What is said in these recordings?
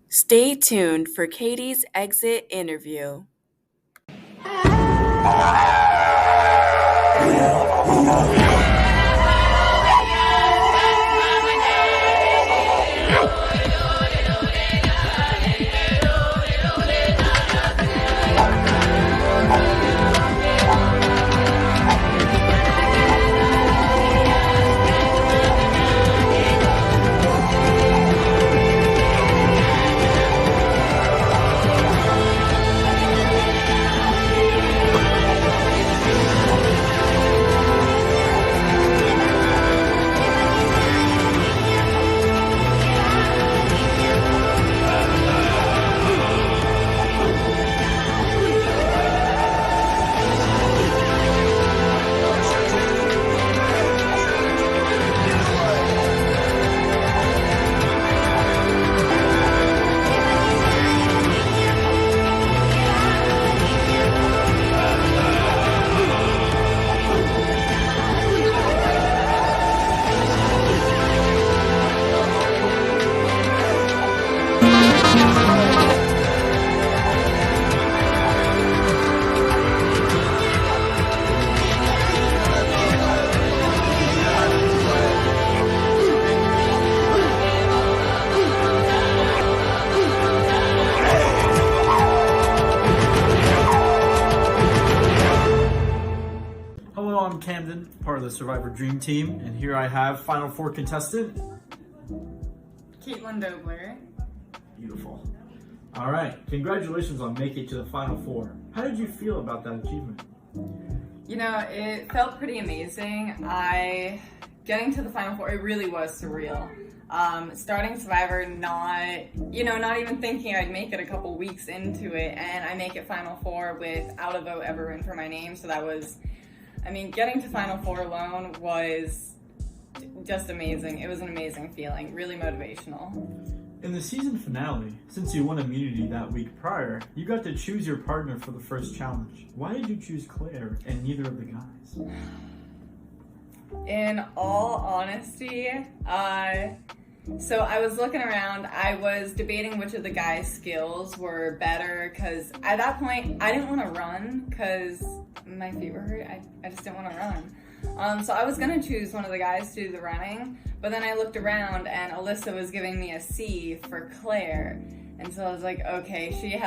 Stay tuned for Katie's exit interview. Hello, I'm Camden, part of the Survivor Dream Team, and here I have Final Four contestant Doebler. Beautiful. All right, congratulations on making it to the Final Four. How did you feel about that achievement? You know, it felt pretty amazing. Getting to the Final Four, it really was surreal. Starting Survivor, not even thinking I'd make it a couple weeks into it, and I make it Final Four without a vote ever in for my name, so that was, getting to Final Four alone was just amazing. It was an amazing feeling, really motivational. In the season finale, since you won immunity that week prior, you got to choose your partner for the first challenge. Why did you choose Claire and neither of the guys? In all honesty, so I was looking around, I was debating which of the guys' skills were better, because at that point, I didn't want to run, because my feet were hurt. I just didn't want to run. So I was going to choose one of the guys to do the running, but then I looked around, and Alyssa was giving me a C for Claire, and so I was like, okay, she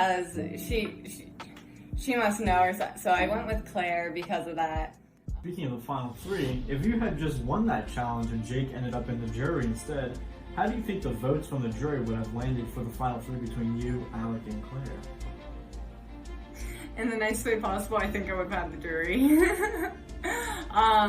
must know her, so I went with Claire because of that. Speaking of the Final Three, if you had just won that challenge and Jake ended up in the jury instead, how do you think the votes from the jury would have landed for the Final Three between you, Alec, and Claire? In the nicest way possible, I think I would have had the jury. I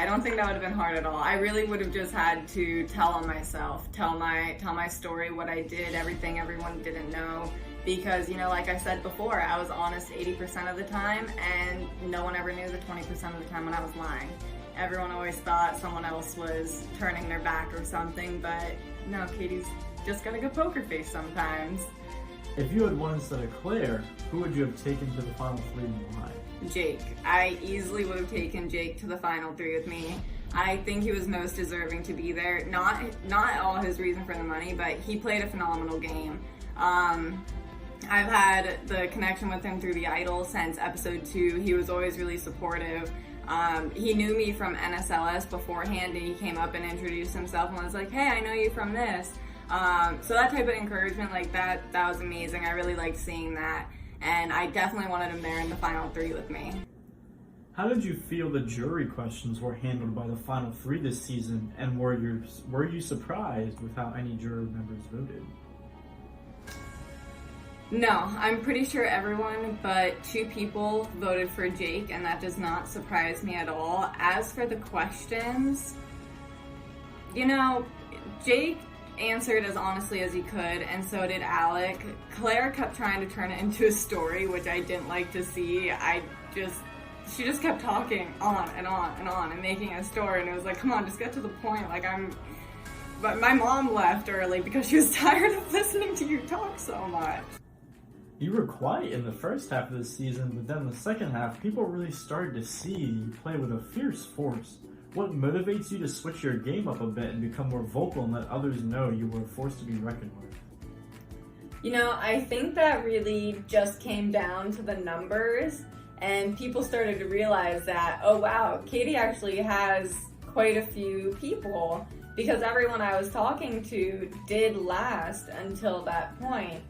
don't think that would have been hard at all. I really would have just had to tell on myself, tell my story, what I did, everything everyone didn't know. Because, like I said before, I was honest 80% of the time, and no one ever knew the 20% of the time when I was lying. Everyone always thought someone else was turning their back or something, but no, Katie's just got a good poker face sometimes. If you had won instead of Claire, who would you have taken to the Final Three and why? Jake. I easily would have taken Jake to the Final Three with me. I think he was most deserving to be there. Not all his reason for the money, but he played a phenomenal game. I've had the connection with him through The Idol since episode 2. He was always really supportive. He knew me from NSLS beforehand, and he came up and introduced himself and was like, hey, I know you from this. So that type of encouragement, like that was amazing. I really liked seeing that, and I definitely wanted him there in the Final Three with me. How did you feel the jury questions were handled by the Final Three this season, and were you surprised with how any jury members voted? No, I'm pretty sure everyone but 2 people voted for Jake, and that does not surprise me at all. As for the questions, Jake answered as honestly as he could, and so did Alec. Claire kept trying to turn it into a story, which I didn't like to see. She just kept talking on and on and on and making a story, and it was like, come on, just get to the point. But my mom left early because she was tired of listening to you talk so much. You were quiet in the first half of the season, but then the second half, people really started to see you play with a fierce force. What motivates you to switch your game up a bit and become more vocal and let others know you were a force to be reckoned with? You know, I think that really just came down to the numbers, and people started to realize that, oh wow, Katie actually has quite a few people, because everyone I was talking to did last until that point.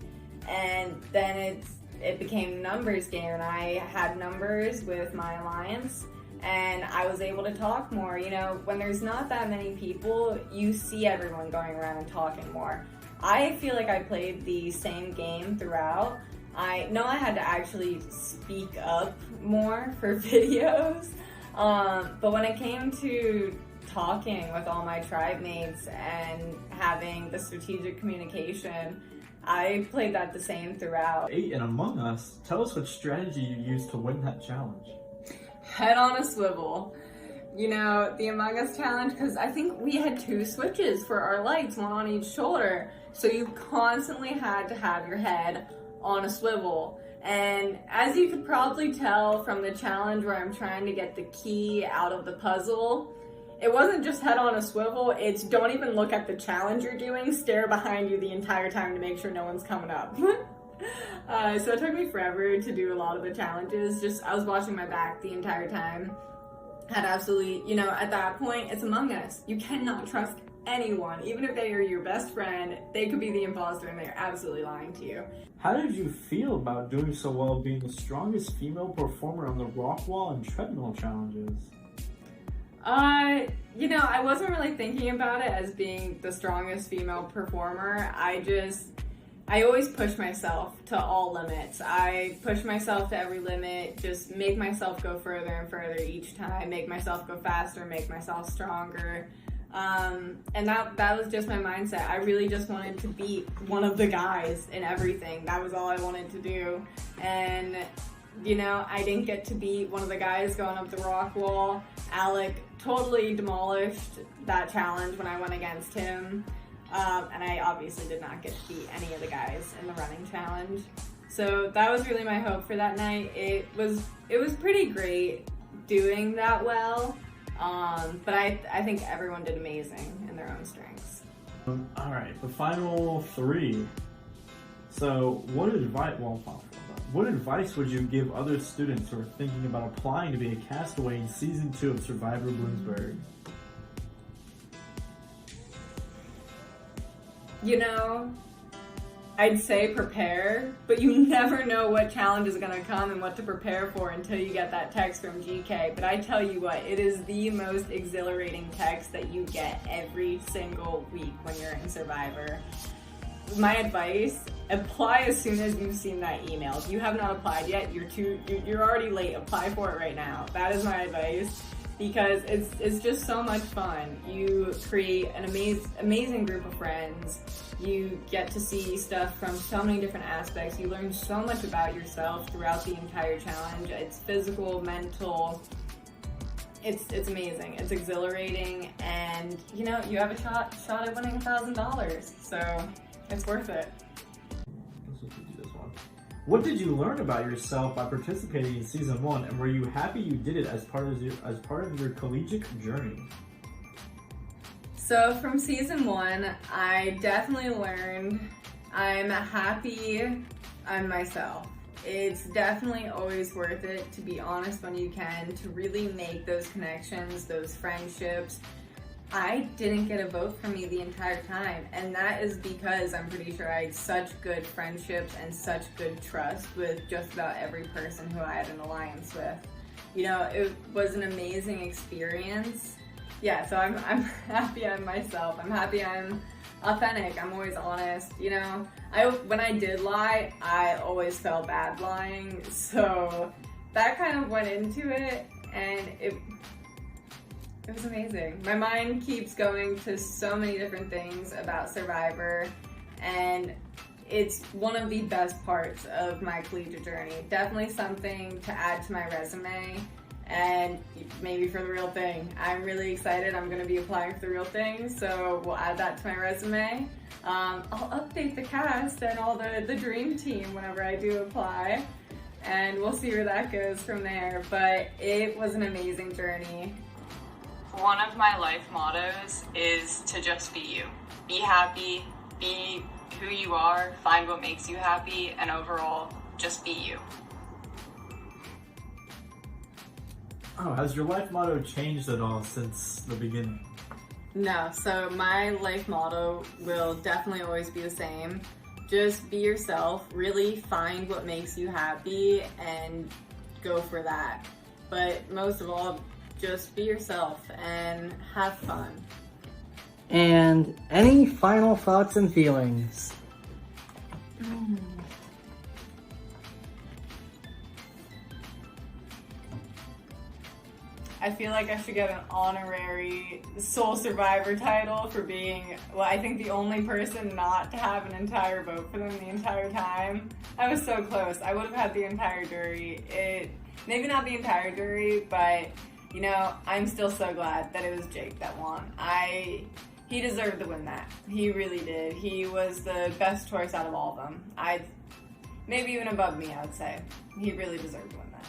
And then it became numbers game, and I had numbers with my alliance, and I was able to talk more. You know, when there's not that many people, you see everyone going around and talking more. I feel like I played the same game throughout. I know I had to actually speak up more for videos, but when it came to talking with all my tribe mates and having the strategic communication, I played that the same throughout. 8 and Among Us, tell us what strategy you used to win that challenge. Head on a swivel. You know, the Among Us challenge, because I think we had 2 switches for our lights, one on each shoulder. So you constantly had to have your head on a swivel. And as you could probably tell from the challenge where I'm trying to get the key out of the puzzle, it wasn't just head on a swivel, it's don't even look at the challenge you're doing, stare behind you the entire time to make sure no one's coming up. So it took me forever to do a lot of the challenges. I was watching my back the entire time. Had absolutely, you know, at that point, it's Among Us. You cannot trust anyone. Even if they are your best friend, they could be the imposter and they're absolutely lying to you. How did you feel about doing so well being the strongest female performer on the rock wall and treadmill challenges? You know, I wasn't really thinking about it as being the strongest female performer. I always push myself to all limits. I push myself to every limit, just make myself go further and further each time, make myself go faster, make myself stronger. And that was just my mindset. I really just wanted to beat one of the guys in everything. That was all I wanted to do. And, you know, I didn't get to beat one of the guys going up the rock wall. Alec totally demolished that challenge when I went against him. And I obviously did not get to beat any of the guys in the running challenge. So that was really my hope for that night. It was pretty great doing that well. But I think everyone did amazing in their own strengths. All right, the final 3. So what advice would you give other students who are thinking about applying to be a castaway in Season 2 of Survivor Bloomsburg? You know, I'd say prepare, but you never know what challenge is going to come and what to prepare for until you get that text from GK. But I tell you what, it is the most exhilarating text that you get every single week when you're in Survivor. My advice, apply as soon as you've seen that email. If you have not applied yet, you're already late. Apply for it right now. That is my advice, because it's just so much fun. You create an amazing group of friends. You get to see stuff from so many different aspects. You learn so much about yourself throughout the entire challenge. It's physical, mental. It's amazing. It's exhilarating, and you know, you have a shot at winning $1,000. So it's worth it. What did you learn about yourself by participating in Season 1, and were you happy you did it as part of your collegiate journey? So from Season 1, I definitely learned I'm happy I'm myself. It's definitely always worth it to be honest when you can, to really make those connections, those friendships. I didn't get a vote from me the entire time, and that is because I'm pretty sure I had such good friendships and such good trust with just about every person who I had an alliance with. You know, it was an amazing experience. Yeah, so I'm happy I'm myself. I'm happy I'm authentic. I'm always honest. You know, when I did lie, I always felt bad lying, so that kind of went into it, and it was amazing. My mind keeps going to so many different things about Survivor, and it's one of the best parts of my collegiate journey. Definitely something to add to my resume, and maybe for the real thing. I'm really excited. I'm going to be applying for the real thing, so we'll add that to my resume. I'll update the cast and all the dream team whenever I do apply, and we'll see where that goes from there. But it was an amazing journey. One of my life mottos is to just be you. Be happy, be who you are, find what makes you happy, and overall, just be you. Oh, has your life motto changed at all since the beginning? No, so my life motto will definitely always be the same. Just be yourself, really find what makes you happy and go for that. But most of all, just be yourself and have fun. And any final thoughts and feelings? I feel like I should get an honorary Soul Survivor title for being, well, I think the only person not to have an entire vote for them the entire time. I was so close. I would have had the entire jury. Maybe not the entire jury, but, you know, I'm still so glad that it was Jake that won. He deserved to win that. He really did. He was the best choice out of all of them. Maybe even above me, I would say. He really deserved to win that.